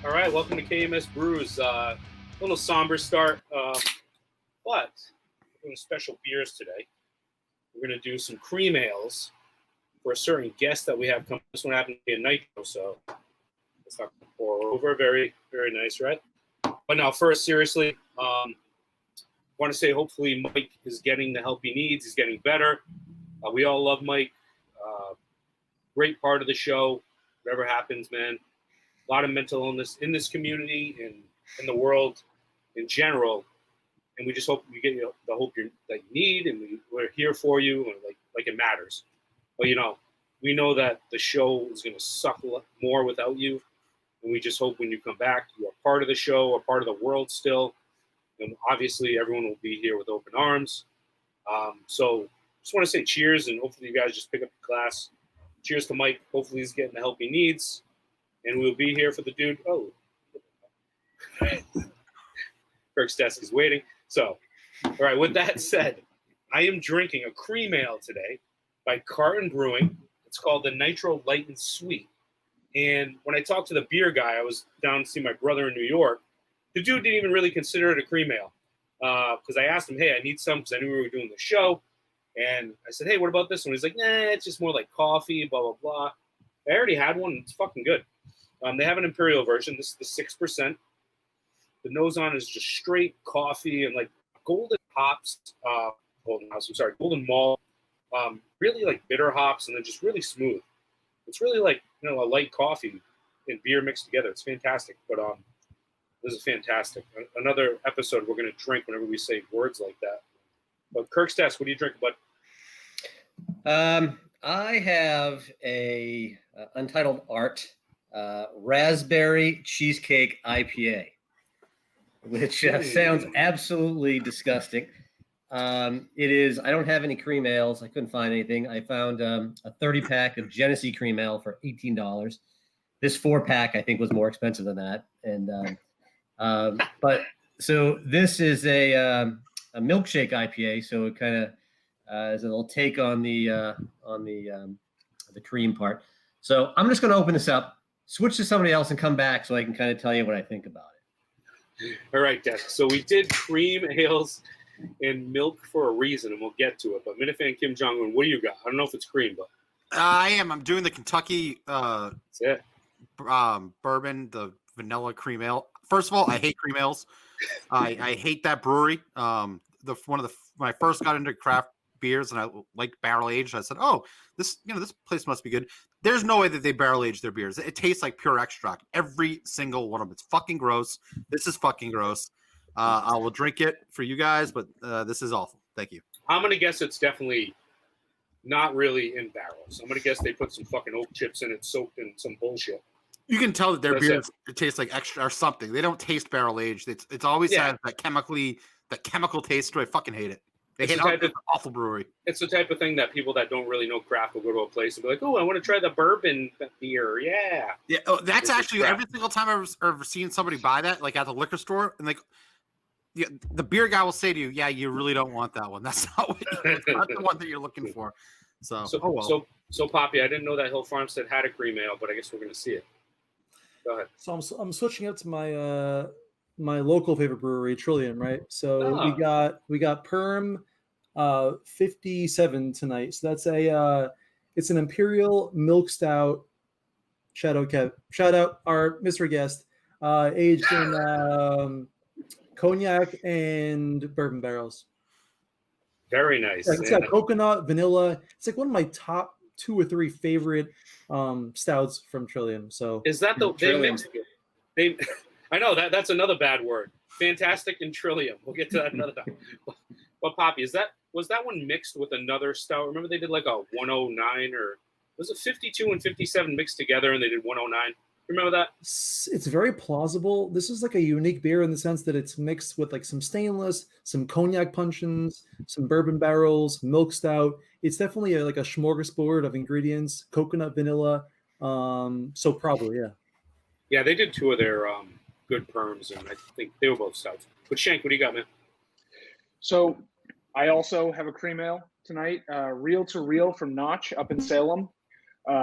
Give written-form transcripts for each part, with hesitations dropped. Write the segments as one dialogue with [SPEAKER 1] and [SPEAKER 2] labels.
[SPEAKER 1] All right, welcome to KMS Brews. A little somber start, but we're doing special beers today. We're going to do some cream ales for a certain guest that we have coming. This one happened to be a nitro, so it's not going to pour over. Very, very nice, right? But now, first, seriously, I want to say hopefully Mike is getting the help he needs. He's getting better. We all love Mike. Great part of the show. Whatever happens, man. A lot of mental illness in this community and in the world in general, and we just hope you get the hope that you need, and we're here for you, and like it matters. But we know that the show is going to suck more without you, and we just hope when you come back, you are part of the show, or part of the world still, and obviously everyone will be here with open arms. So just want to say cheers, and hopefully you guys just pick up the glass. Cheers to Mike. Hopefully he's getting the help he needs. And we'll be here for the dude. Oh, Kirk's desk is waiting. So, all right, with that said, I am drinking a cream ale today by Carton Brewing. It's called the Nitro Light and Sweet. And when I talked to the beer guy, I was down to see my brother in New York. The dude didn't even really consider it a cream ale because I asked him, hey, I need some because I knew we were doing the show. And I said, hey, what about this one? He's like, nah, it's just more like coffee, blah, blah, blah. I already had one. It's fucking good. They have an imperial version. This is the 6%. The nose on is just straight coffee and like golden hops. Golden malt. Really like bitter hops and then just really smooth. It's really like a light coffee and beer mixed together. It's fantastic. But this is fantastic. Another episode we're gonna drink whenever we say words like that. But Kirk's desk, what do you drink, bud?
[SPEAKER 2] I have a Untitled Art raspberry cheesecake IPA, which sounds absolutely disgusting. It is. I don't have any cream ales. I couldn't find anything. I found a 30-pack of Genesee cream ale for $18. This 4-pack I think was more expensive than that. And but so this is a milkshake IPA. So it kind of is a little take on the cream part. So I'm just going to open this up, switch to somebody else, and come back so I can kind of tell you what I think about it.
[SPEAKER 1] All right, Des. So we did cream ales and milk for a reason, and we'll get to it. But Minifan Kim Jong-un, what do you got? I don't know if it's cream, but
[SPEAKER 3] I am. I'm doing the Kentucky
[SPEAKER 1] that's it.
[SPEAKER 3] Bourbon, the vanilla cream ale. First of all, I hate cream ales. I hate that brewery. When I first got into craft beers and I liked barrel aged, I said, "Oh, this place must be good." There's no way that they barrel age their beers. It tastes like pure extract. Every single one of them. It's fucking gross. This is fucking gross. I will drink it for you guys, but this is awful. Thank you.
[SPEAKER 1] I'm gonna guess it's definitely not really in barrels. I'm gonna guess they put some fucking oak chips in it, soaked in some bullshit.
[SPEAKER 3] You can tell that their beers taste like extra or something. They don't taste barrel aged. It's always has that chemical taste. I fucking hate it. They hate an awful brewery.
[SPEAKER 1] It's the type of thing that people that don't really know craft will go to a place and be like, "Oh, I want to try the bourbon beer." Yeah.
[SPEAKER 3] Yeah. Oh, that's actually every single time I've ever seen somebody buy that, like at the liquor store, and like the beer guy will say to you, "Yeah, you really don't want that one. That's not not the one that you're looking for." So
[SPEAKER 1] Poppy, I didn't know that Hill Farmstead had a cream ale, but I guess we're going to see it. Go ahead.
[SPEAKER 4] So I'm switching up to my my local favorite brewery, Trillium, right? So we got Perm 57 tonight. So that's it's an imperial milk stout. Shout out our Mr. Guest, aged in cognac and bourbon barrels.
[SPEAKER 1] Very nice.
[SPEAKER 4] It's got coconut, vanilla. It's like one of my top 2 or 3 favorite stouts from Trillium. So
[SPEAKER 1] is that they I know that's another bad word. Fantastic and Trillium. We'll get to that another time. But Poppy, was that one mixed with another stout? Remember they did like a 109 or was it 52 and 57 mixed together and they did 109? Remember that?
[SPEAKER 4] It's very plausible. This is like a unique beer in the sense that it's mixed with like some stainless, some cognac puncheons, some bourbon barrels, milk stout. It's definitely like a smorgasbord of ingredients, coconut, vanilla. So probably, yeah.
[SPEAKER 1] Yeah, they did 2 of their good perms, and I think they were both stouts. But Shank, what do you got, man?
[SPEAKER 5] So I also have a cream ale tonight, Real to Real from Notch up in Salem.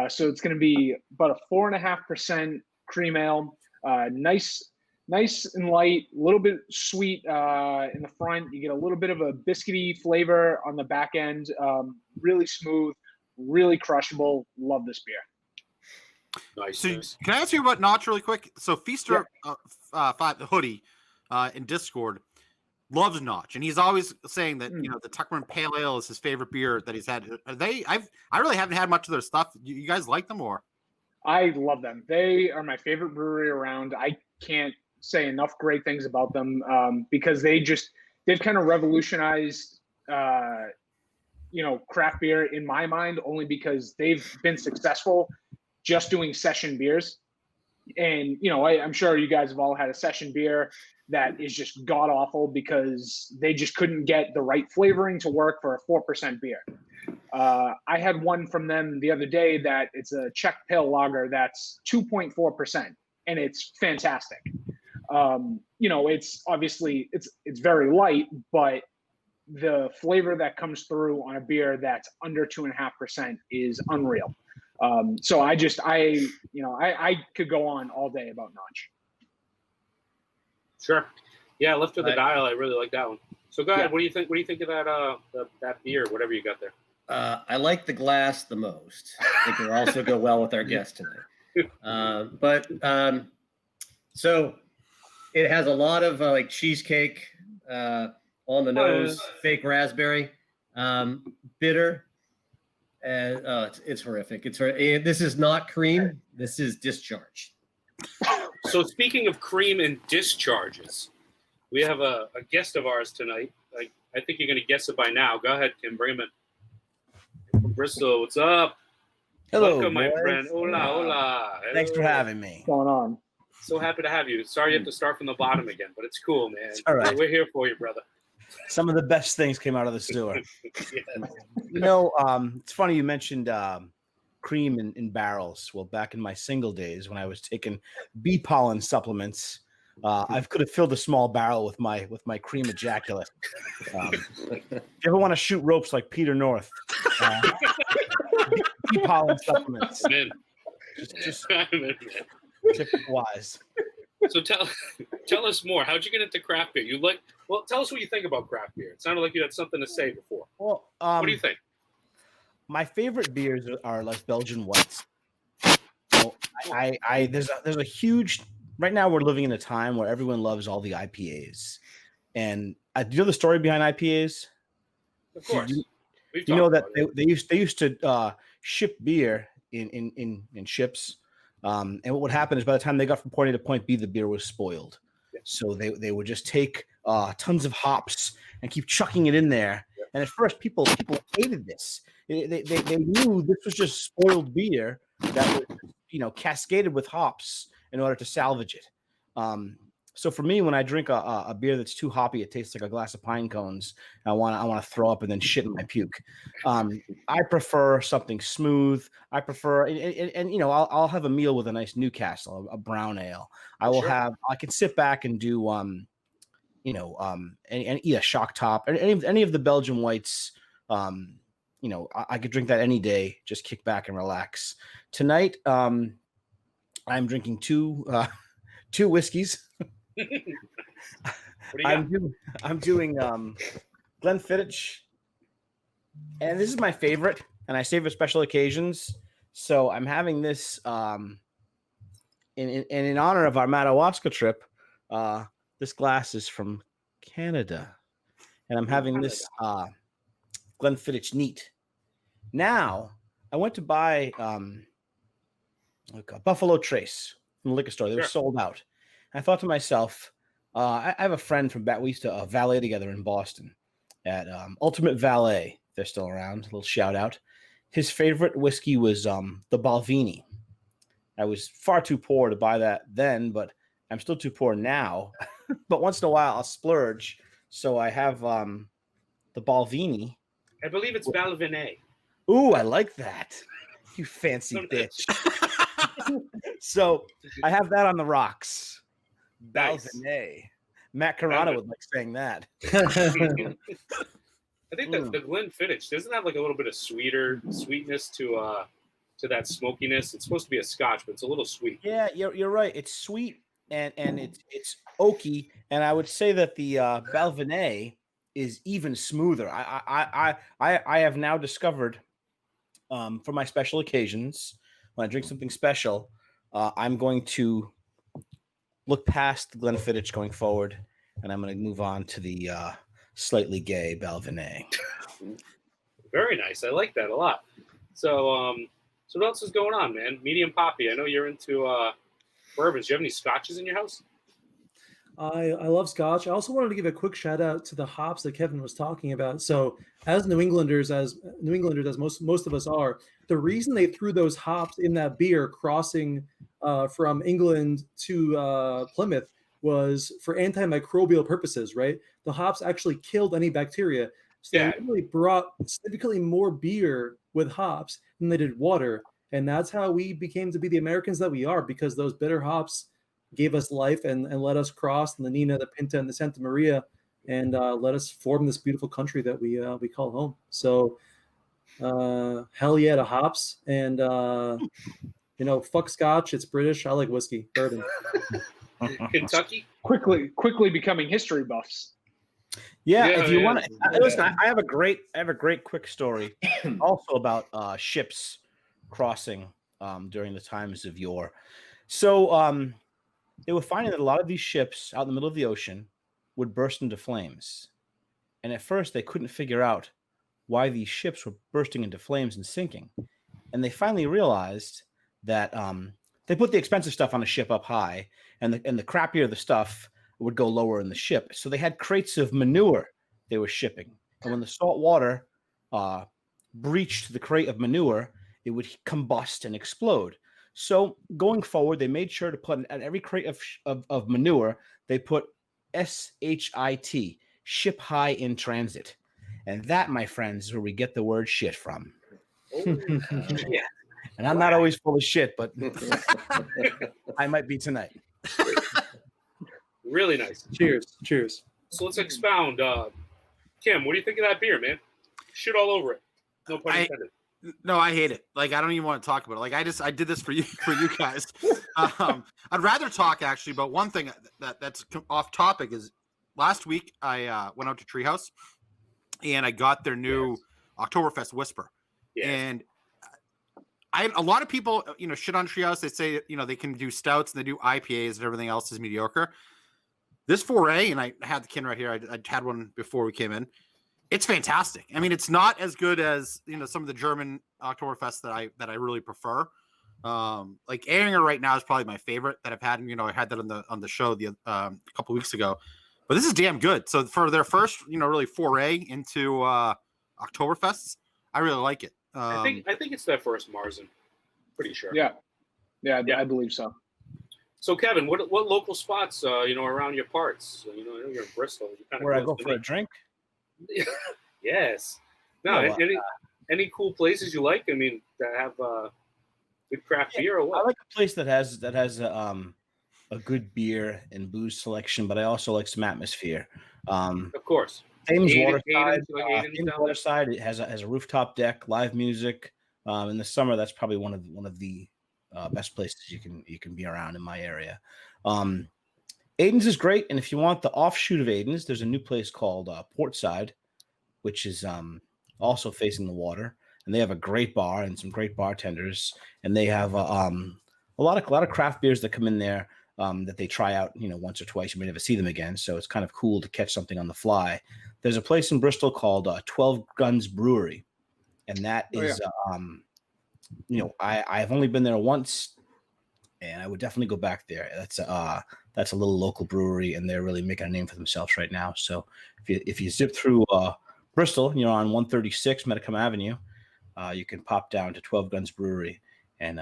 [SPEAKER 5] So it's going to be about a 4.5% cream ale. Nice and light, a little bit sweet in the front. You get a little bit of a biscuity flavor on the back end. Really smooth, really crushable. Love this beer.
[SPEAKER 1] Nice.
[SPEAKER 3] So
[SPEAKER 1] nice.
[SPEAKER 3] can I ask you about Notch really quick? So Feaster, the hoodie, in Discord loves Notch, and he's always saying that the Tuckman Pale Ale is his favorite beer that he's had. I really haven't had much of their stuff. You guys like them or?
[SPEAKER 5] I love them. They are my favorite brewery around. I can't say enough great things about them because they've kind of revolutionized craft beer in my mind, only because they've been successful just doing session beers. And I'm sure you guys have all had a session beer that is just god awful because they just couldn't get the right flavoring to work for a 4% beer. I had one from them the other day that it's a Czech pale lager that's 2.4%, and it's fantastic. It's obviously it's very light, but the flavor that comes through on a beer that's under 2.5% is unreal. So I could go on all day about Notch.
[SPEAKER 1] Sure. Yeah, Lift of the Dial. I really like that one. So go ahead.
[SPEAKER 5] Yeah.
[SPEAKER 1] What do you think? What do you think of that beer? Whatever you got there.
[SPEAKER 2] I like the glass the most. I think it'll also go well with our guest tonight. So it has a lot of like cheesecake on the nose, fake raspberry, bitter. And it's horrific. This is not cream. This is discharge.
[SPEAKER 1] So speaking of cream and discharges, we have a guest of ours tonight. I think you're going to guess it by now. Go ahead, Kim. Bring him in. From Bristol. What's up?
[SPEAKER 6] Hello,
[SPEAKER 1] welcome, my
[SPEAKER 6] boys.
[SPEAKER 1] friend. Hola, hola.
[SPEAKER 6] Thanks for
[SPEAKER 1] Hello.
[SPEAKER 6] having me.
[SPEAKER 5] What's going on?
[SPEAKER 1] So happy to have you. Sorry you have to start from the bottom again, but it's cool, man.
[SPEAKER 6] It's all right.
[SPEAKER 1] We're here for you, brother.
[SPEAKER 6] Some of the best things came out of the sewer.
[SPEAKER 1] Yeah.
[SPEAKER 6] It's funny you mentioned cream in barrels. Well, back in my single days when I was taking bee pollen supplements, I could have filled a small barrel with my cream ejaculate. If you ever want to shoot ropes like Peter North, bee pollen supplements.
[SPEAKER 1] Man.
[SPEAKER 6] Just
[SPEAKER 1] Man.
[SPEAKER 6] tip wise.
[SPEAKER 1] So tell us more. How'd you get into craft beer? Tell us what you think about craft beer. It sounded like you had something to say before.
[SPEAKER 6] Well,
[SPEAKER 1] What do you think?
[SPEAKER 6] My favorite beers are like Belgian whites. So there's a huge. Right now, we're living in a time where everyone loves all the IPAs, and do you know the story behind IPAs?
[SPEAKER 1] Of course.
[SPEAKER 6] You know that they used to ship beer in ships, and what would happen is by the time they got from point A to point B, the beer was spoiled.
[SPEAKER 1] Yeah.
[SPEAKER 6] So they would just take tons of hops and keep chucking it in there.
[SPEAKER 1] Yeah.
[SPEAKER 6] And at first, people hated this. They knew this was just spoiled beer that was cascaded with hops in order to salvage it. So for me, when I drink a beer that's too hoppy, it tastes like a glass of pine cones. I want to throw up and then shit in my puke. I prefer something smooth. I prefer, and I'll have a meal with a nice Newcastle, a brown ale. I can sit back and do, and eat a shock top. Any of the Belgian whites. I could drink that any day. Just kick back and relax. Tonight, I'm drinking two whiskeys. I'm doing Glenfiddich, and this is my favorite, and I save for special occasions. So I'm having this in honor of our Madawaska trip. This glass is from Canada, and I'm having this Glenfiddich neat. Now I went to buy a Buffalo Trace from the liquor store. They were sold out. I thought to myself, I have a friend from back. We used to valet together in Boston at Ultimate Valet. They're still around. A little shout out. His favorite whiskey was the Balvenie. I was far too poor to buy that then, but I'm still too poor now. But once in a while, I'll splurge. So I have the Balvenie.
[SPEAKER 1] I believe it's Balvenie.
[SPEAKER 6] Ooh, I like that. You fancy bitch. So I have that on the rocks.
[SPEAKER 1] Nice.
[SPEAKER 6] Balvenie. Matt Carano would like saying that.
[SPEAKER 1] I think the Glenfiddich doesn't have like a little bit of sweetness to that smokiness. It's supposed to be a Scotch, but it's a little sweet.
[SPEAKER 6] Yeah, you're right. It's sweet. and it's oaky, and I would say that the Balvenie is even smoother. I have now discovered for my special occasions when I drink something special, I'm going to look past the Glenfiddich going forward, and I'm going to move on to the slightly gay Balvenie.
[SPEAKER 1] Very nice. I like that a lot. So, so what else is going on, man? Medium poppy. I know you're into bourbons. Do you have any scotches in your house?
[SPEAKER 4] I love Scotch. I also wanted to give a quick shout out to the hops that Kevin was talking about. So, as New Englanders, as most of us are, the reason they threw those hops in that beer crossing from England to Plymouth was for antimicrobial purposes, right? The hops actually killed any bacteria. So
[SPEAKER 1] Yeah.
[SPEAKER 4] they really brought significantly more beer with hops than they did water. And that's how we became to be the Americans that we are, because those bitter hops gave us life and let us cross the Nina, the Pinta, and the Santa Maria, and let us form this beautiful country that we call home. So hell yeah to hops. And fuck Scotch. It's British. I like whiskey, bourbon.
[SPEAKER 1] Kentucky?
[SPEAKER 5] Quickly becoming history buffs.
[SPEAKER 6] Yeah,
[SPEAKER 1] Yeah,
[SPEAKER 6] if you
[SPEAKER 1] yeah.
[SPEAKER 6] want to listen, I have a great quick story also about ships crossing during the times of yore. So they were finding that a lot of these ships out in the middle of the ocean would burst into flames. And at first they couldn't figure out why these ships were bursting into flames and sinking. And they finally realized that they put the expensive stuff on the ship up high, and the crappier the stuff would go lower in the ship. So they had crates of manure they were shipping. And when the salt water breached the crate of manure, it would combust and explode. So going forward, they made sure to put at every crate of manure, they put SHIT, ship high in transit. And that, my friends, is where we get the word shit from.
[SPEAKER 1] Yeah.
[SPEAKER 6] And I'm not always full of shit, but I might be tonight.
[SPEAKER 1] Really nice.
[SPEAKER 4] Cheers.
[SPEAKER 1] So let's expound. Kim, what do you think of that beer, man? Shit all over it. No pun intended.
[SPEAKER 3] No, I hate it. Like, I don't even want to talk about it. Like, I did this for you guys. I'd rather talk actually about one thing that's off topic. Is last week I went out to Treehouse and I got their new Oktoberfest Whisper.
[SPEAKER 1] Yeah.
[SPEAKER 3] And a lot of people, shit on Treehouse. They say, they can do stouts and they do IPAs and everything else is mediocre. This foray, and I had the can right here. I had one before we came in. It's fantastic. I mean, it's not as good as some of the German Oktoberfest that I really prefer. Like Ehringer right now is probably my favorite that I've had. I had that on the show a couple weeks ago. But this is damn good. So for their first, really foray into Oktoberfests, I really like it.
[SPEAKER 1] I think it's their first Marzen. Pretty sure.
[SPEAKER 5] Yeah, I believe so.
[SPEAKER 1] So Kevin, what local spots around your parts? I know you're in Bristol.
[SPEAKER 6] Where I go for a drink?
[SPEAKER 1] Yes. No. Any cool places you like? I mean, that have good craft beer or what?
[SPEAKER 6] I like a place that has a good beer and booze selection, but I also like some atmosphere.
[SPEAKER 1] Of course.
[SPEAKER 6] Thames
[SPEAKER 1] Aiden's
[SPEAKER 6] Waterside. It has a rooftop deck, live music. In the summer, that's probably one of the best places you can be around in my area. Aiden's is great, and if you want the offshoot of Aiden's, there's a new place called Portside, which is also facing the water, and they have a great bar and some great bartenders, and they have a lot of craft beers that come in there that they try out, once or twice. You may never see them again, so it's kind of cool to catch something on the fly. There's a place in Bristol called 12 Guns Brewery, and that is, I've only been there once, and I would definitely go back there. That's a little local brewery, and they're really making a name for themselves right now. So if you zip through Bristol and you're on 136 Metacom Avenue, you can pop down to 12 Guns Brewery, and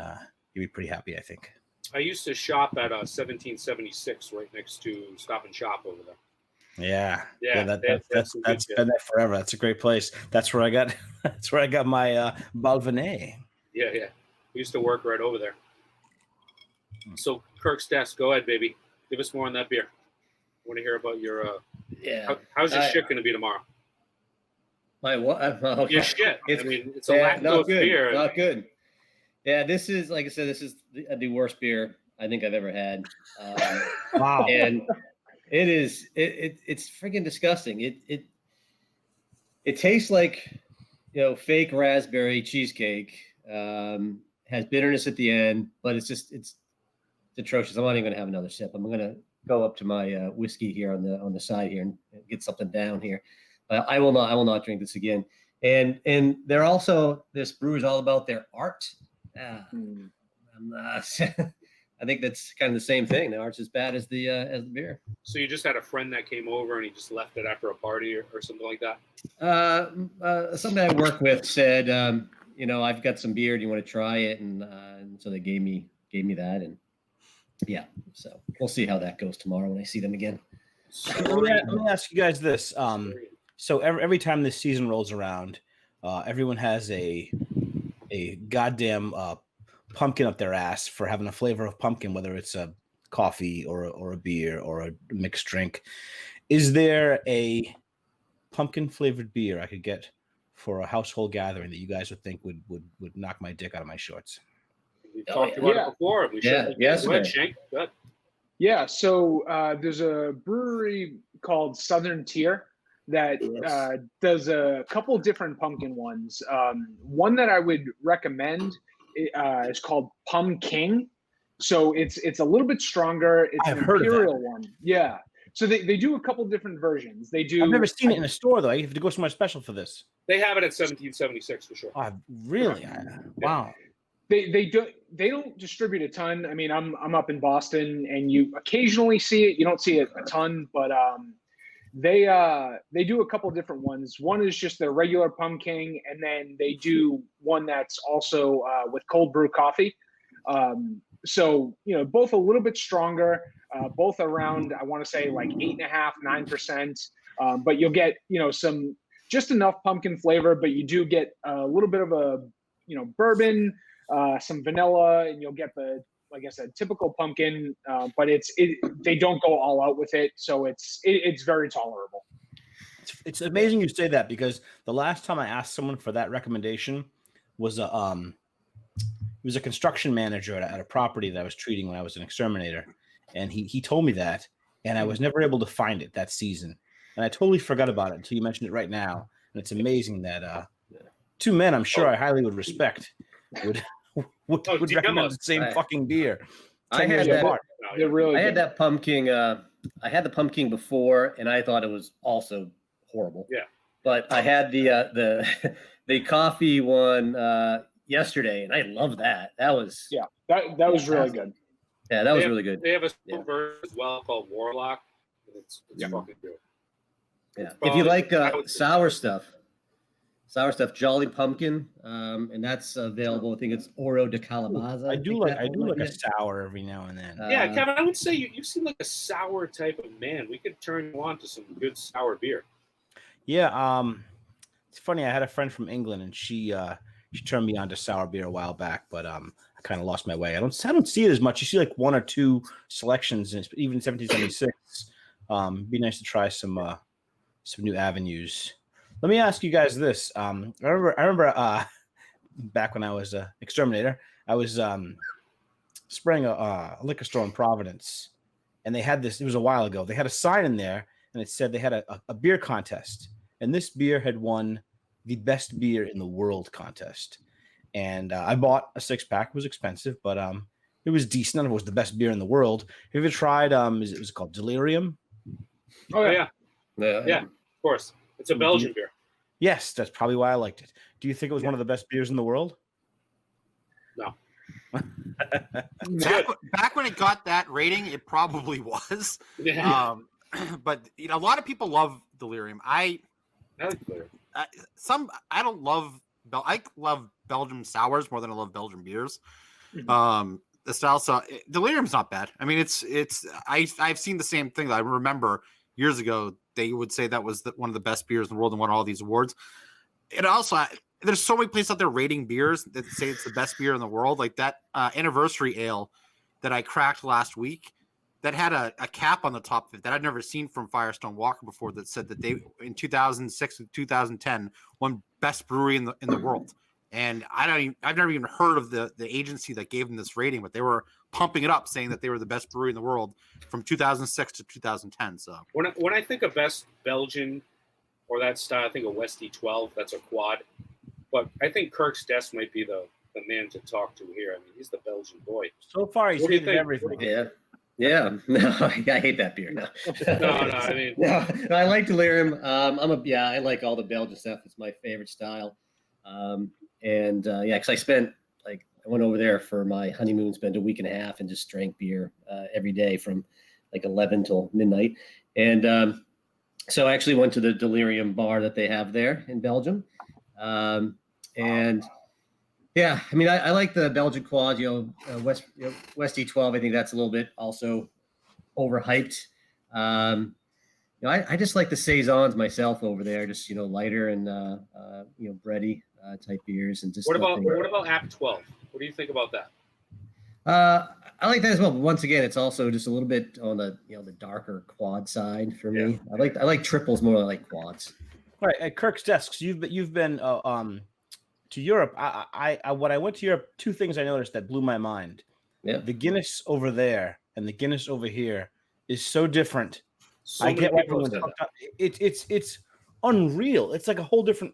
[SPEAKER 6] you'll be pretty happy, I think.
[SPEAKER 1] I used to shop at 1776 right next to Stop and Shop over there.
[SPEAKER 6] Yeah.
[SPEAKER 1] That's
[SPEAKER 6] been there forever. That's a great place. That's where I got my Balvenie.
[SPEAKER 1] Yeah. We used to work right over there. So Kirk's desk, go ahead, baby. Give us more on that beer. I want to hear about your how's your shit going to be tomorrow?
[SPEAKER 2] My what?
[SPEAKER 1] Your shit. It's a
[SPEAKER 2] not
[SPEAKER 1] lactose
[SPEAKER 2] good.
[SPEAKER 1] beer.
[SPEAKER 2] Not good. Yeah, this is, like I said, this is the worst beer I think I've ever had.
[SPEAKER 6] Wow.
[SPEAKER 2] And it's freaking disgusting. It tastes like, fake raspberry cheesecake. Has bitterness at the end, but it's atrocious. I'm not even gonna have another sip. I'm gonna go up to my whiskey here on the side here and get something down here. I will not drink this again. And they're also, this brew is all about their art. I think that's kind of the same thing. The art's as bad as the beer.
[SPEAKER 1] So you just had a friend that came over and he just left it after a party or something like that?
[SPEAKER 2] Somebody I work with said, I've got some beer. Do you want to try it? And so they gave me that, and yeah. So we'll see how that goes tomorrow when I see them again.
[SPEAKER 6] Let me ask you guys this. So every time this season rolls around, everyone has a goddamn pumpkin up their ass for having a flavor of pumpkin, whether it's a coffee or a beer or a mixed drink. Is there a pumpkin flavored beer I could get for a household gathering that you guys would think would knock my dick out of my shorts?
[SPEAKER 1] We've talked about it before. We should.
[SPEAKER 2] Yes,
[SPEAKER 1] Go ahead, Shank. Go ahead.
[SPEAKER 5] Yeah, so there's a brewery called Southern Tier that does a couple different pumpkin ones. One that I would recommend is called Pum King. So it's a little bit stronger. It's an imperial one. Yeah. So they do a couple different versions. They do.
[SPEAKER 6] I've never seen it in a store though. I have to go somewhere special for this.
[SPEAKER 1] They have it at 1776 for sure.
[SPEAKER 6] Oh, really? Wow.
[SPEAKER 5] They don't distribute a ton. I mean, I'm up in Boston, and you occasionally see it. You don't see it a ton, but they do a couple different ones. One is just their regular pumpkin, and then they do one that's also with cold brew coffee. So both a little bit stronger, both around, I want to say like 8.5, 9%. But you'll get some just enough pumpkin flavor, but you do get a little bit of a bourbon, some vanilla, and you'll get the, like I said, typical pumpkin. But they don't go all out with it, so it's very tolerable.
[SPEAKER 6] It's amazing you say that, because the last time I asked someone for that recommendation was he was a construction manager at a property that I was treating when I was an exterminator, and he told me that, and I was never able to find it that season, and I totally forgot about it until you mentioned it right now. And it's amazing that two men I'm sure I highly would respect would recommend the same fucking beer.
[SPEAKER 2] I had that pumpkin. I had the pumpkin before, and I thought it was also horrible.
[SPEAKER 1] Yeah.
[SPEAKER 2] But I had the coffee one yesterday, and I love that. That was
[SPEAKER 5] that was really good.
[SPEAKER 2] Yeah, that was really good.
[SPEAKER 1] They have a version as well called Warlock. It's fucking good.
[SPEAKER 2] Yeah. If you like sour stuff, Jolly Pumpkin, and that's available. I think it's Oro de Calabaza.
[SPEAKER 6] I do like a sour every now and then.
[SPEAKER 1] Yeah, Kevin, I would say you seem like a sour type of man. We could turn you on to some good sour beer.
[SPEAKER 6] Yeah, it's funny. I had a friend from England, and she turned me on to sour beer a while back, but I kind of lost my way. I don't see it as much. You see like one or two selections, and even 1776. Be nice to try some new avenues. Let me ask you guys this. I remember back when I was an exterminator, I was spraying a liquor store in Providence, and they had this. It was a while ago. They had a sign in there, and it said they had a beer contest, and this beer had won the best beer in the world contest. And I bought a 6-pack. It was expensive, but it was decent. It was the best beer in the world. Have you ever tried? It was called Delirium.
[SPEAKER 1] Oh yeah, of course. It's a Belgian beer.
[SPEAKER 6] Yes, that's probably why I liked it. Do you think it was one of the best beers in the world?
[SPEAKER 1] No.
[SPEAKER 3] Back when it got that rating, it probably was.
[SPEAKER 1] Yeah.
[SPEAKER 3] But a lot of people love Delirium. I
[SPEAKER 1] like Delirium.
[SPEAKER 3] I don't love. I love Belgian sours more than I love Belgian beers.
[SPEAKER 1] Mm-hmm.
[SPEAKER 3] The style, so Delirium's not bad. I mean, I've seen the same thing. I remember years ago they would say that was one of the best beers in the world and won all these awards. It also, there's so many places out there rating beers that say it's the best beer in the world. Like that anniversary ale that I cracked last week that had a cap on the top of it that I'd never seen from Firestone Walker before, that said that they in 2006 and 2010 won best brewery in the world. And I've never even heard of the agency that gave them this rating, but they were pumping it up, saying that they were the best brewery in the world from 2006 to 2010. So
[SPEAKER 1] when I think of best Belgian or that style, I think of Westie 12. That's a quad. But I think Kirk's Desk might be the man to talk to here. I mean, he's the Belgian boy.
[SPEAKER 6] So far, he's
[SPEAKER 1] What do you
[SPEAKER 6] hated
[SPEAKER 1] think?
[SPEAKER 6] everything.
[SPEAKER 2] Yeah. No, I hate that beer. No,
[SPEAKER 1] I mean,
[SPEAKER 2] no, I like delirium. I like all the Belgian stuff. It's my favorite style. Because I went over there for my honeymoon, spent a week and a half, and just drank beer every day from like 11 till midnight. And so I actually went to the delirium bar that they have there in Belgium. I like the Belgian quad, Westie 12. I think that's a little bit also overhyped. I just like the saisons myself over there, just lighter and bready type beers, and just
[SPEAKER 1] what about App 12? What do you think about that?
[SPEAKER 2] I like that as well. But once again, it's also just a little bit on the the darker quad side for me. I like triples more than I like quads.
[SPEAKER 6] All right, at Kirk's Desks, you've been to Europe. When I went to Europe, two things I noticed that blew my mind.
[SPEAKER 2] Yeah.
[SPEAKER 6] The Guinness over there and the Guinness over here is so different.
[SPEAKER 1] So
[SPEAKER 6] I
[SPEAKER 1] many
[SPEAKER 6] get why
[SPEAKER 1] people
[SPEAKER 6] everyone's
[SPEAKER 1] said that.
[SPEAKER 6] it's unreal. It's like a whole different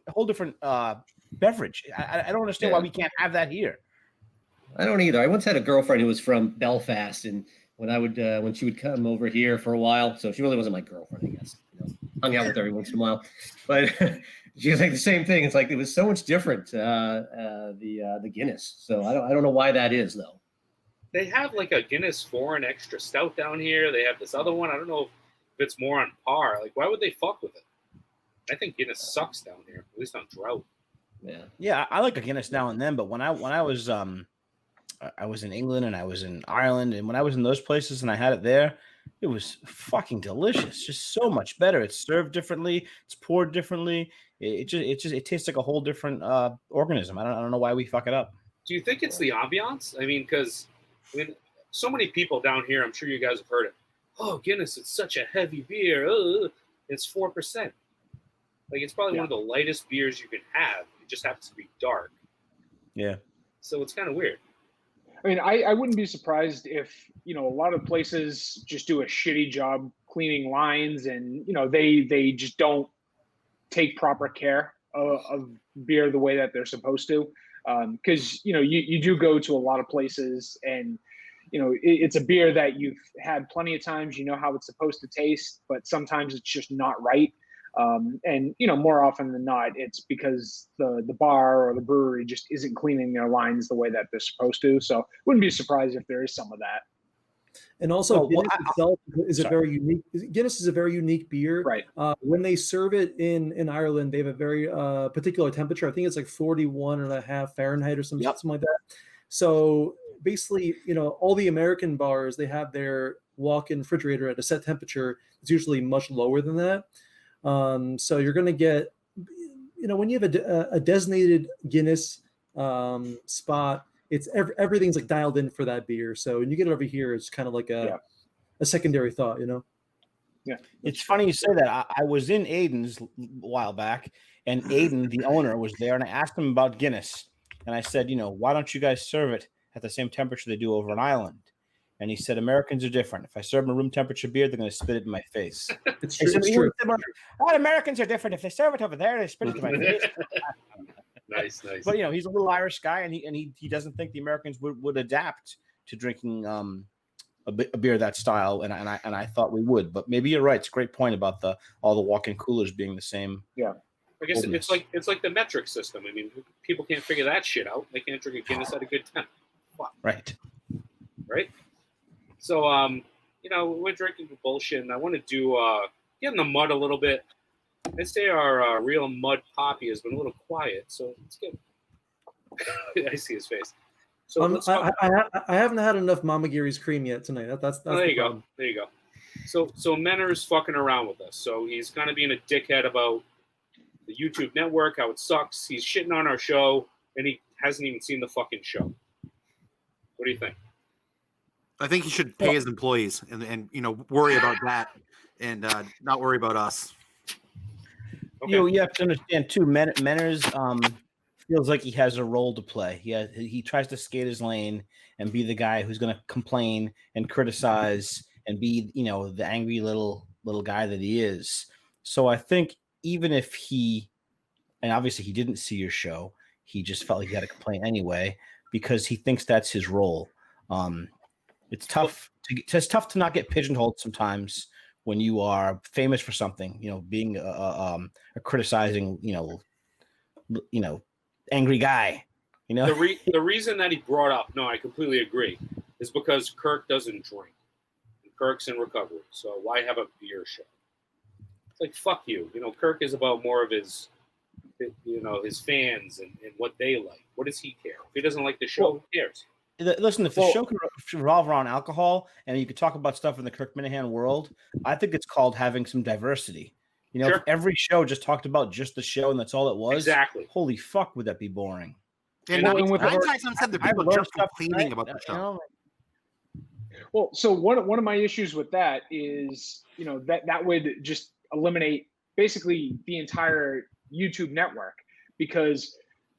[SPEAKER 6] beverage. I don't understand why we can't have that here.
[SPEAKER 2] I don't either. I once had a girlfriend who was from Belfast, and when she would come over here for a while, so she really wasn't my girlfriend, I guess. Hung out with her every once in a while, but she was like the same thing. It's like it was so much different. The Guinness. So I don't know why that is though.
[SPEAKER 1] They have like a Guinness foreign extra stout down here. They have this other one. I don't know if it's more on par. Like, why would they fuck with it? I think Guinness sucks down here, at least on drought.
[SPEAKER 6] Yeah, I like a Guinness now and then, but when I was I was in England and I was in Ireland, and when I was in those places and I had it there, it was fucking delicious. Just so much better. It's served differently. It's poured differently. It tastes like a whole different organism. I don't know why we fuck it up.
[SPEAKER 1] Do you think it's the ambiance? I mean, because so many people down here, I'm sure you guys have heard it. Oh, Guinness, it's such a heavy beer. It's 4%. Like, it's probably one of the lightest beers you can have. It just happens to be dark.
[SPEAKER 6] Yeah.
[SPEAKER 1] So it's kind of weird.
[SPEAKER 5] I mean, I wouldn't be surprised if, a lot of places just do a shitty job cleaning lines, and, they just don't take proper care of beer the way that they're supposed to. Because, you do go to a lot of places, and, it's a beer that you've had plenty of times, how it's supposed to taste, but sometimes it's just not right. And more often than not, it's because the bar or the brewery just isn't cleaning their lines the way that they're supposed to. So wouldn't be surprised if there is some of that.
[SPEAKER 4] And also, Guinness itself is a very unique. Guinness is a very unique beer.
[SPEAKER 5] Right.
[SPEAKER 4] When they serve it in Ireland, they have a very particular temperature. I think it's like 41.5 Fahrenheit or something like that. So basically, all the American bars, they have their walk-in refrigerator at a set temperature. It's usually much lower than that. So you're going to get, when you have a designated Guinness spot, it's everything's like dialed in for that beer. So when you get it over here, it's kind of like a secondary thought,
[SPEAKER 5] Yeah,
[SPEAKER 6] it's funny you say that. I was in Aiden's a while back, and Aiden, the owner, was there, and I asked him about Guinness, and I said, why don't you guys serve it at the same temperature they do over in Ireland? And he said, Americans are different. If I serve them a room temperature beer, they're going to spit it in my face.
[SPEAKER 4] It's true. It's true.
[SPEAKER 6] Americans are different. If they serve it over there, they spit it in my face.
[SPEAKER 1] Nice.
[SPEAKER 6] But he's a little Irish guy, and he doesn't think the Americans would adapt to drinking a beer that style, and I thought we would. But maybe you're right. It's a great point about all the walk-in coolers being the same.
[SPEAKER 5] Yeah.
[SPEAKER 1] I guess it's like the metric system. I mean, people can't figure that shit out. They can't drink a Guinness at a good temp.
[SPEAKER 6] Right.
[SPEAKER 1] So, we're drinking bullshit, and I want to do get in the mud a little bit. I'd say our real mud poppy has been a little quiet, so let's get. I see his face. So
[SPEAKER 4] I haven't had enough Mama Gary's cream yet tonight. That's
[SPEAKER 1] there you go. There you go. So Menner's fucking around with us. So he's kind of being a dickhead about the YouTube network, how it sucks. He's shitting on our show, and he hasn't even seen the fucking show. What do you think?
[SPEAKER 3] I think he should pay his employees and worry about that and not worry about us.
[SPEAKER 6] Okay. You have to understand too, Menner's feels like he has a role to play. He tries to skate his lane and be the guy who's going to complain and criticize and be, the angry little guy that he is. So I think even if and obviously he didn't see your show, he just felt like he had to complain anyway because he thinks that's his role. It's tough to not get pigeonholed sometimes when you are famous for something, being a criticizing, angry guy,
[SPEAKER 1] The reason that he brought up, no, I completely agree, is because Kirk doesn't drink. Kirk's in recovery, so why have a beer show? It's like, fuck you. Kirk is about more of his fans and what they like. What does he care? If he doesn't like the show, who cares?
[SPEAKER 6] Listen, if the show can revolve around alcohol and you could talk about stuff in the Kirk Minahan world, I think it's called having some diversity.
[SPEAKER 1] Sure.
[SPEAKER 6] If every show just talked about just the show and that's all it was,
[SPEAKER 1] exactly.
[SPEAKER 6] Holy fuck, would that be boring?
[SPEAKER 3] And nine times said the people just complaining about the show.
[SPEAKER 5] Well, so one of my issues with that is, that would just eliminate basically the entire YouTube network because,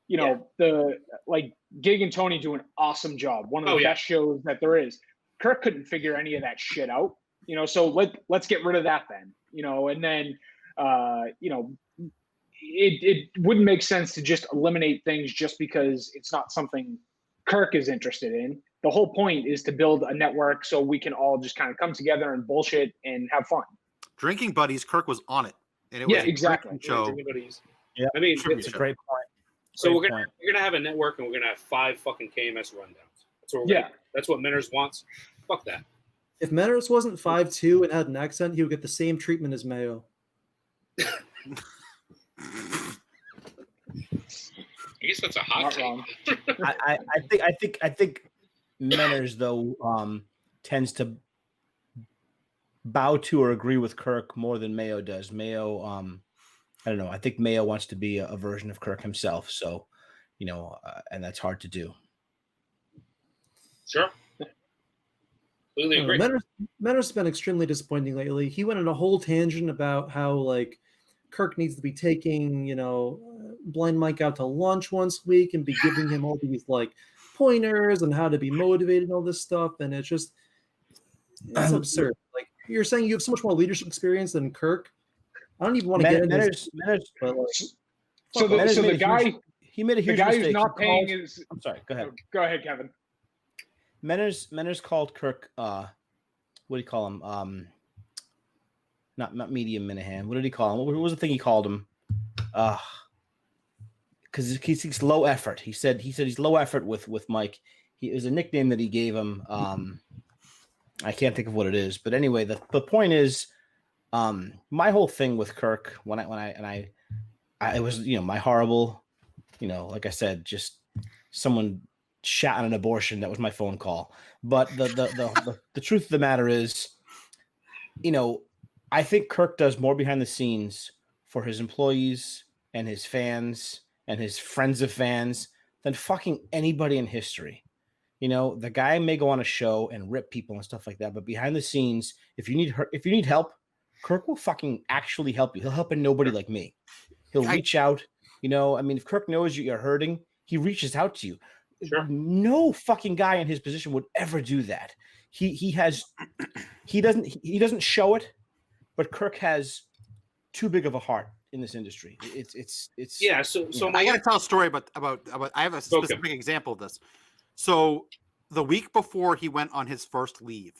[SPEAKER 5] the Gig and Tony do an awesome job. One of the best shows that there is. Kirk couldn't figure any of that shit out, so let's get rid of that then, and then, it wouldn't make sense to just eliminate things just because it's not something Kirk is interested in. The whole point is to build a network so we can all just kind of come together and bullshit and have fun.
[SPEAKER 3] Drinking Buddies, Kirk was on it. And it was
[SPEAKER 5] exactly.
[SPEAKER 3] Show.
[SPEAKER 1] Yeah, I mean,
[SPEAKER 6] it's a great point.
[SPEAKER 1] So we're gonna have a network and we're gonna have 5 fucking KMS rundowns. That's what that's what Menners wants. Fuck that.
[SPEAKER 4] If Menners wasn't 5'2" and had an accent, he would get the same treatment as Mayo.
[SPEAKER 1] I guess that's a hot take.
[SPEAKER 6] I think Menners though tends to bow to or agree with Kirk more than Mayo does. Mayo, I don't know. I think Mayo wants to be a version of Kirk himself. So, and that's hard to do.
[SPEAKER 1] Sure. Completely agree.
[SPEAKER 4] Menners has been extremely disappointing lately. He went on a whole tangent about how Kirk needs to be taking, Blind Mike out to lunch once a week and be giving him all these pointers on how to be motivated and all this stuff. And it's absurd. You're saying you have so much more leadership experience than Kirk. I don't even want to get into this.
[SPEAKER 5] The guy who's not paying his.
[SPEAKER 6] I'm sorry. Go ahead.
[SPEAKER 5] Go ahead, Kevin.
[SPEAKER 6] Menners called Kirk. What do you call him? Not medium Minahan. What did he call him? What was the thing he called him? Because he's low effort. He said he's low effort with Mike. It was a nickname that he gave him. I can't think of what it is, but anyway, the point is, my whole thing with Kirk when I it was my horrible, like I said, just someone shot on an abortion. That was my phone call. But the truth of the matter is, I think Kirk does more behind the scenes for his employees and his fans and his friends of fans than fucking anybody in history. The guy may go on a show and rip people and stuff like that, but behind the scenes, if you need help, Kirk will fucking actually help you. He'll help nobody like me. He'll reach out. If Kirk knows you're hurting, he reaches out to you.
[SPEAKER 1] Sure.
[SPEAKER 6] No fucking guy in his position would ever do that. He doesn't show it, but Kirk has too big of a heart in this industry. It's
[SPEAKER 1] yeah. So
[SPEAKER 3] I got to tell a story about I have a specific example of this. So the week before he went on his first leave,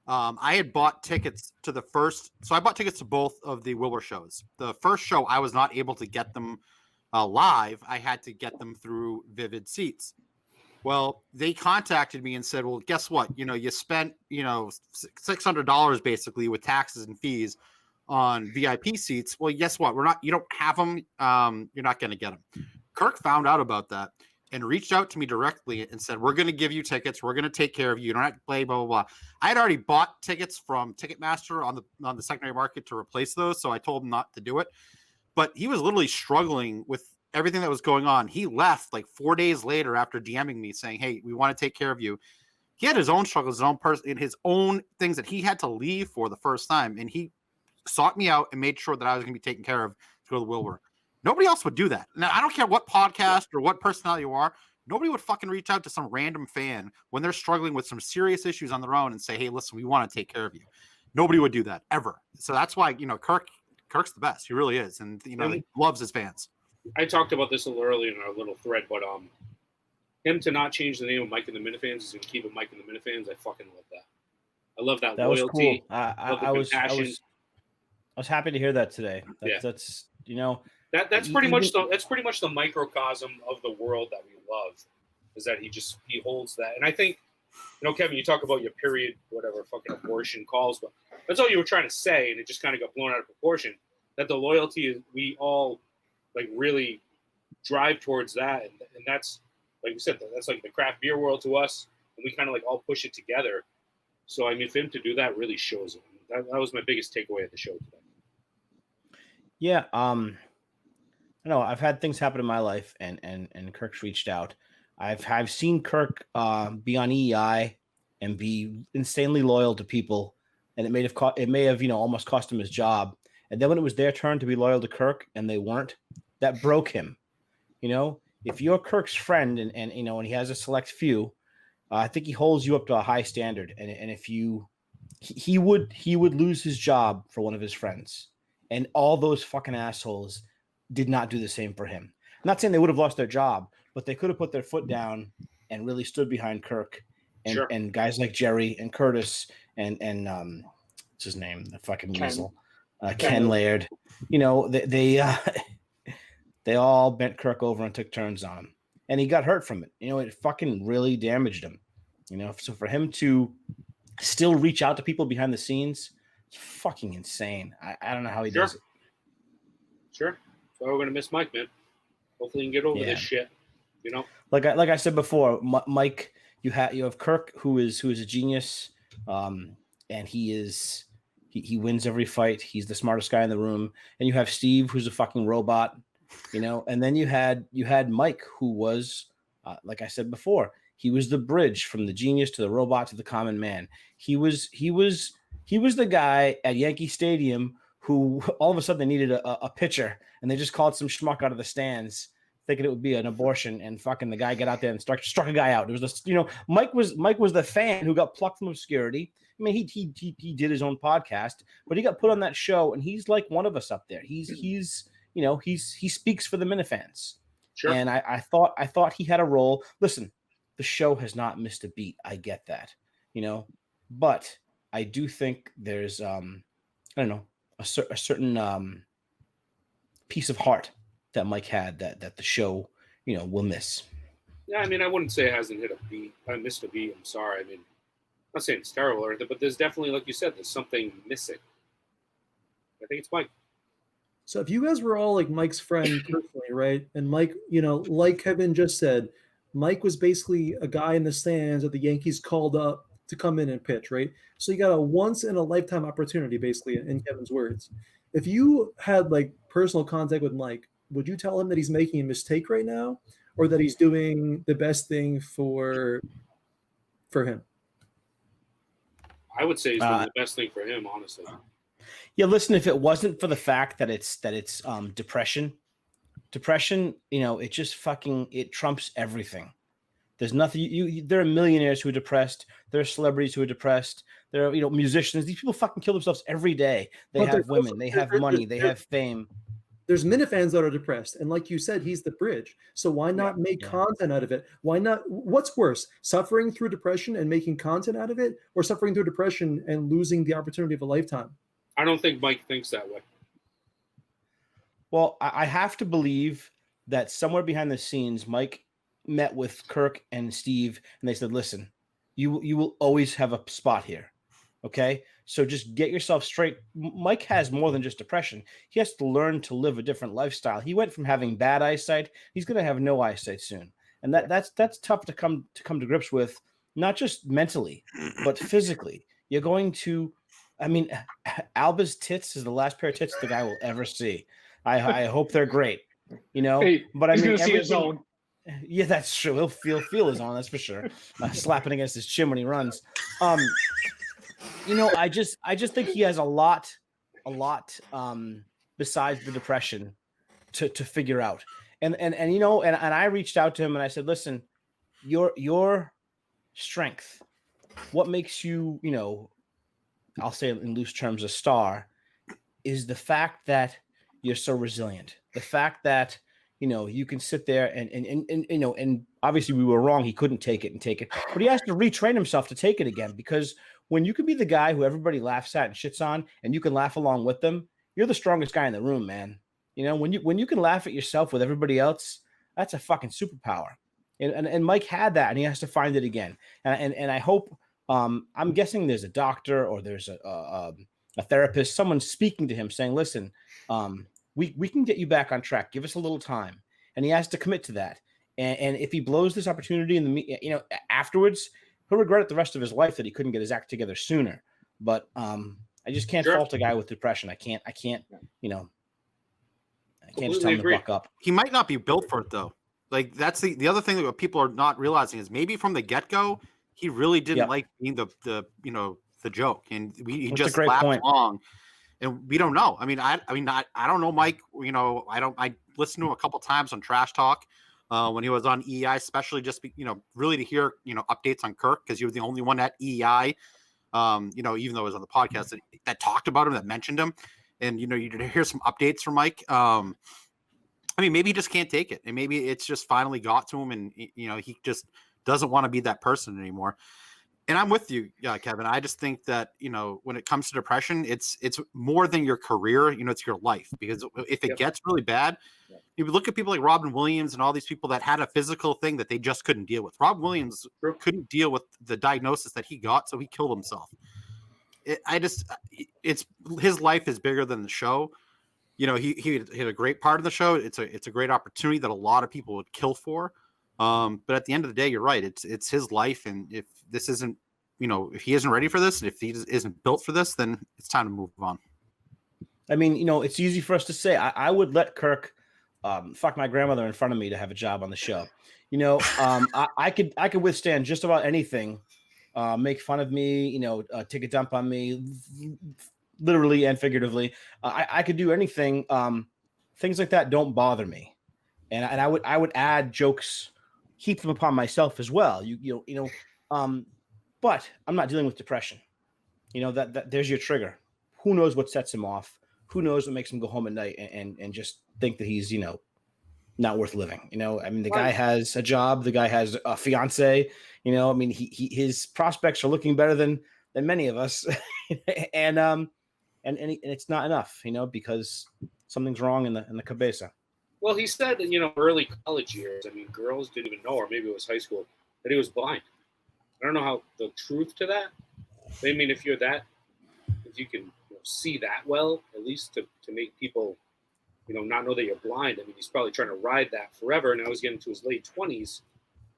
[SPEAKER 3] I had bought tickets to the first. So I bought tickets to both of the Wilbur shows. The first show, I was not able to get them live. I had to get them through Vivid Seats. Well, they contacted me and said, well, guess what? You spent, $600 basically with taxes and fees on VIP seats. Well, guess what? You don't have them. You're not going to get them. Kirk found out about that and reached out to me directly and said, we're going to give you tickets. We're going to take care of you. You don't have to play, blah, blah, blah. I had already bought tickets from Ticketmaster on the secondary market to replace those. So I told him not to do it, but he was literally struggling with everything that was going on. He left 4 days later after DMing me saying, hey, we want to take care of you. He had his own struggles, his own person, his own things that he had to leave for the first time. And he sought me out and made sure that I was going to be taken care of to go to Wilbur. Nobody else would do that. Now, I don't care what podcast or what personality you are. Nobody would fucking reach out to some random fan when they're struggling with some serious issues on their own and say, "Hey, listen, we want to take care of you." Nobody would do that ever. So that's why, Kirk's the best. He really is, and he loves his fans.
[SPEAKER 1] I talked about this a little earlier in our little thread, but him to not change the name of Mike and the Minifans and keep it Mike and the Minifans, I fucking love that. I love that
[SPEAKER 6] That was
[SPEAKER 1] loyalty.
[SPEAKER 6] cool.
[SPEAKER 1] I
[SPEAKER 6] was happy to hear that today.
[SPEAKER 1] Yeah.
[SPEAKER 6] That's
[SPEAKER 1] That's pretty much the microcosm of the world that we love, is that he holds that. And I think, Kevin, you talk about your period, whatever fucking abortion calls, but that's all you were trying to say, and it just kind of got blown out of proportion. That the loyalty is, we all like really drive towards that, and that's, like you said, that's like the craft beer world to us, and we kind of like all push it together. So I mean, for him to do that really shows it. That was my biggest takeaway at the show today.
[SPEAKER 6] Yeah. No, I've had things happen in my life, and Kirk's reached out. I've seen Kirk be on EEI and be insanely loyal to people, and it may have almost cost him his job. And then when it was their turn to be loyal to Kirk and they weren't, that broke him. If you're Kirk's friend and he has a select few, I think he holds you up to a high standard. And if he would lose his job for one of his friends, and all those fucking assholes did not do the same for him. I'm not saying they would have lost their job, but they could have put their foot down and really stood behind Kirk and guys like Jerry and Curtis and what's his name, the fucking weasel, Ken Laird. They all bent Kirk over and took turns on him, and he got hurt from it. It fucking really damaged him. So for him to still reach out to people behind the scenes, it's fucking insane. I don't know how he does it.
[SPEAKER 1] Sure. So we're gonna miss Mike, man. Hopefully he can get over this shit.
[SPEAKER 6] Like I said before, Mike, you have Kirk, who is a genius, and he wins every fight. He's the smartest guy in the room. And you have Steve, who's a fucking robot, And then you had Mike, who was, like I said before, he was the bridge from the genius to the robot to the common man. He was the guy at Yankee Stadium who all of a sudden they needed a pitcher, and they just called some schmuck out of the stands thinking it would be an abortion, and fucking the guy got out there and struck a guy out. It was this, Mike was the fan who got plucked from obscurity. I mean, he did his own podcast, but he got put on that show, and he's like one of us up there. He speaks for the Minifans.
[SPEAKER 1] Sure.
[SPEAKER 6] And I thought he had a role. Listen, the show has not missed a beat. I get that, but I do think there's I don't know, a certain piece of heart that Mike had that the show will miss.
[SPEAKER 1] Yeah, I mean, I wouldn't say it hasn't hit a beat. I missed a beat. I'm sorry. I mean, I'm not saying it's terrible or anything, but there's definitely, like you said, there's something missing. I think it's Mike.
[SPEAKER 4] So if you guys were all like Mike's friend personally, right? And Mike, like Kevin just said, Mike was basically a guy in the stands that the Yankees called up to come in and pitch, right? So you got a once in a lifetime opportunity, basically, in Kevin's words. If you had like personal contact with Mike, would you tell him that he's making a mistake right now, or that he's doing the best thing for him?
[SPEAKER 1] I would say he's doing the best thing for him, honestly.
[SPEAKER 6] Yeah, listen, if it wasn't for the fact that it's depression, it just it trumps everything. There's nothing. There are millionaires who are depressed. There are celebrities who are depressed. There are musicians. These people fucking kill themselves every day. They have women. They have money. They have fame.
[SPEAKER 4] There's Minifans that are depressed, and like you said, he's the bridge. So why not make content out of it? Why not? What's worse, suffering through depression and making content out of it, or suffering through depression and losing the opportunity of a lifetime?
[SPEAKER 1] I don't think Mike thinks that way.
[SPEAKER 6] Well, I have to believe that somewhere behind the scenes, Mike met with Kirk and Steve, and they said, "Listen, you will always have a spot here. Okay, so just get yourself straight." Mike has more than just depression. He has to learn to live a different lifestyle. He went from having bad eyesight. He's going to have no eyesight soon, and that's tough to come to grips with, not just mentally, but physically. You're going to, I mean, Alba's tits is the last pair of tits the guy will ever see. I hope they're great,
[SPEAKER 5] Hey,
[SPEAKER 6] but I
[SPEAKER 5] he's
[SPEAKER 6] mean,
[SPEAKER 5] gonna see his own.
[SPEAKER 6] Yeah, that's true. He'll feel his own. That's for sure. Slapping against his chin when he runs. I just think he has a lot besides the depression to figure out. And you know, and I reached out to him and I said, listen, your strength, what makes you, you know, I'll say in loose terms, a star, is the fact that you're so resilient. The fact that, you know, you can sit there and you know, and obviously we were wrong. He couldn't take it, but he has to retrain himself to take it again, because when you can be the guy who everybody laughs at and shits on, and you can laugh along with them, you're the strongest guy in the room, man. You know, when you can laugh at yourself with everybody else, that's a fucking superpower. And Mike had that, and he has to find it again. And I hope, I'm guessing there's a doctor or there's a therapist, someone speaking to him saying, listen, we can get you back on track. Give us a little time. And he has to commit to that. And if he blows this opportunity in the, you know, afterwards, he'll regret it the rest of his life that he couldn't get his act together sooner. But I just can't fault a guy with depression. I can't, you know, I can't just tell him to buck up.
[SPEAKER 3] He might not be built for it though. Like that's the other thing that people are not realizing is maybe from the get-go, he really didn't like being the you know, the joke, and he just laughed along, and we don't know. I mean, I don't know Mike. You know, I listened to him a couple times on Trash Talk when he was on EI, especially just you know, really to hear, you know, updates on Kirk, because he was the only one at EI. You know, even though it was on the podcast that talked about him, that mentioned him, and you know, you hear some updates from Mike. I mean, maybe he just can't take it, and maybe it's just finally got to him, and you know, he just doesn't want to be that person anymore. And I'm with you, Kevin. I just think that, you know, when it comes to depression, it's more than your career. You know, it's your life, because if it gets really bad, you look at people like Robin Williams and all these people that had a physical thing that they just couldn't deal with. Robin Williams couldn't deal with the diagnosis that he got, so he killed himself. It's his life is bigger than the show. You know, he hit a great part of the show. It's a great opportunity that a lot of people would kill for. But at the end of the day, you're right. It's his life, and if this isn't, you know, if he isn't ready for this, and if he isn't built for this, then it's time to move on.
[SPEAKER 6] I mean, you know, it's easy for us to say. I would let Kirk fuck my grandmother in front of me to have a job on the show. You know, I could withstand just about anything. Make fun of me, you know, take a dump on me, literally and figuratively. I could do anything. Things like that don't bother me, and I would add jokes, heap them upon myself as well. You know, but I'm not dealing with depression. You know, that there's your trigger. Who knows what sets him off? Who knows what makes him go home at night and just think that he's, you know, not worth living. You know, I mean, the guy has a job. The guy has a fiance. You know, I mean, his prospects are looking better than many of us, and it's not enough. You know, because something's wrong in the cabeza.
[SPEAKER 1] Well, he said that, you know, early college years, I mean, girls didn't even know, or maybe it was high school, that he was blind. I don't know how the truth to that. I mean, if you can, you know, see that well, at least to make people, you know, not know that you're blind. I mean, he's probably trying to ride that forever. And now he's getting to his late 20s.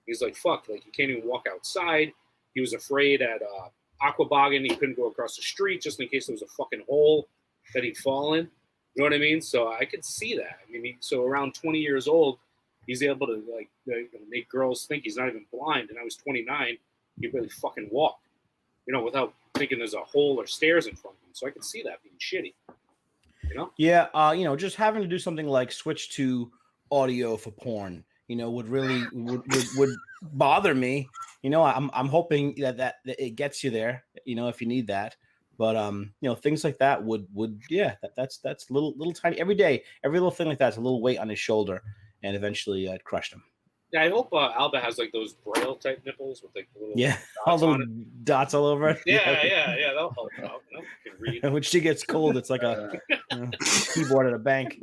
[SPEAKER 1] He's like, fuck, like he can't even walk outside. He was afraid at Aquaboggin. He couldn't go across the street just in case there was a fucking hole that he'd fall in. You know what I mean? So I could see that. I mean, so around 20 years old, he's able to like make girls think he's not even blind. And I was 29. He really fucking walk, you know, without thinking there's a hole or stairs in front of him. So I could see that being shitty, you know?
[SPEAKER 6] Yeah, you know, just having to do something like switch to audio for porn, you know, would really would bother me. You know, I'm hoping that it gets you there, you know, if you need that. But you know, things like that would that's little tiny every day, every little thing like that's a little weight on his shoulder, and eventually it crushed him.
[SPEAKER 1] Yeah, I hope Alba has like those braille type nipples with like the little
[SPEAKER 6] all little dots all over it.
[SPEAKER 1] Yeah, that'll help out. You know, you can read.
[SPEAKER 6] When she gets cold, it's like a keyboard at a bank.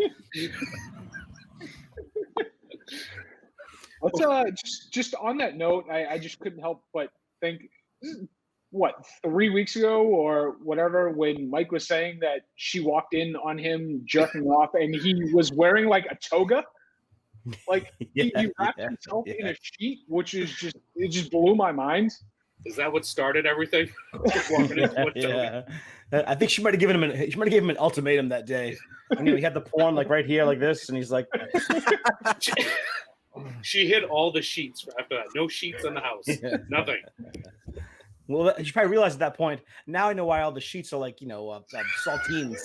[SPEAKER 5] Let's just on that note, I just couldn't help but think, what, 3 weeks ago or whatever, when Mike was saying that she walked in on him jerking off and he was wearing like a toga. Like he wrapped himself in a sheet, which is just blew my mind.
[SPEAKER 1] Is that what started everything?
[SPEAKER 6] I think she might have given him an ultimatum that day. I mean, he had the porn like right here, like this, and he's like,
[SPEAKER 1] she hid all the sheets after that. No sheets in the house. Nothing.
[SPEAKER 6] Well, you probably realize at that point. Now I know why all the sheets are like saltines.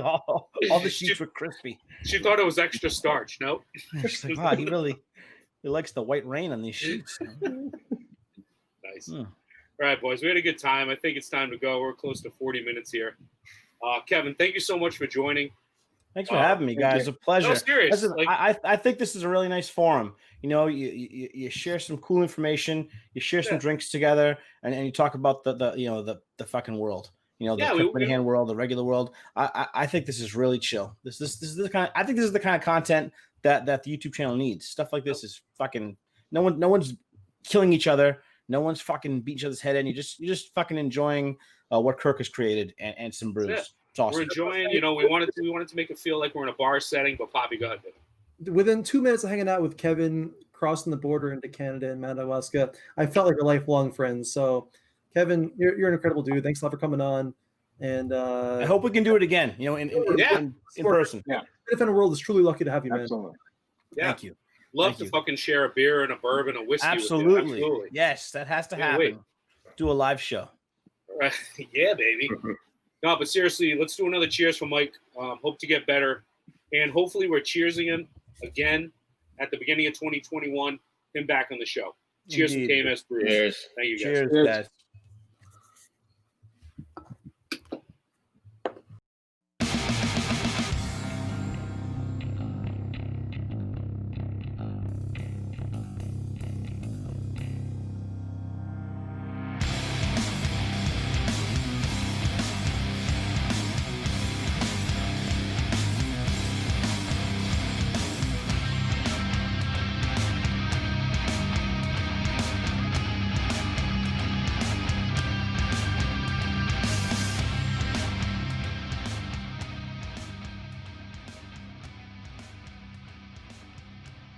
[SPEAKER 6] all the sheets were crispy.
[SPEAKER 1] She thought it was extra starch. No.
[SPEAKER 6] She's like, wow, he likes the white rain on these sheets.
[SPEAKER 1] Nice. All right, boys. We had a good time. I think it's time to go. We're close to 40 minutes here. Kevin, thank you so much for joining.
[SPEAKER 6] Thanks for having me, guys. A pleasure.
[SPEAKER 1] No, serious.
[SPEAKER 6] Listen, I think this is a really nice forum. You share some cool information, you share some drinks together, and you talk about the fucking world. The hand world, the regular world. I think this is really chill. This is the kind. I think this is the kind of content that the YouTube channel needs. Stuff like this is fucking. No one's killing each other. No one's fucking beating each other's head in. You're just fucking enjoying what Kirk has created and some brews.
[SPEAKER 1] Yeah.
[SPEAKER 6] It's awesome.
[SPEAKER 1] We're enjoying. We wanted to make it feel like we're in a bar setting, but Poppy, go ahead.
[SPEAKER 4] Within 2 minutes of hanging out with Kevin, crossing the border into Canada and Madawaska, I felt like a lifelong friend. So, Kevin, you're an incredible dude. Thanks a lot for coming on. And
[SPEAKER 6] I hope we can do it again. In person.
[SPEAKER 5] Yeah.
[SPEAKER 4] Independent World is truly lucky to have you, man.
[SPEAKER 5] Absolutely.
[SPEAKER 1] Yeah.
[SPEAKER 6] Thank you.
[SPEAKER 1] Love to fucking share a beer and a bourbon, a whiskey.
[SPEAKER 6] Absolutely.
[SPEAKER 1] With you. Absolutely.
[SPEAKER 6] Yes, that has to happen.
[SPEAKER 1] Wait.
[SPEAKER 6] Do a live show.
[SPEAKER 1] Right. Yeah, baby. No, but seriously, let's do another cheers for Mike. Hope to get better. And hopefully we're cheersing him again at the beginning of 2021, him back on the show. Cheers
[SPEAKER 6] Indeed.
[SPEAKER 1] to KMS Brews.
[SPEAKER 2] Cheers.
[SPEAKER 1] Thank you, guys.
[SPEAKER 6] Cheers, guys.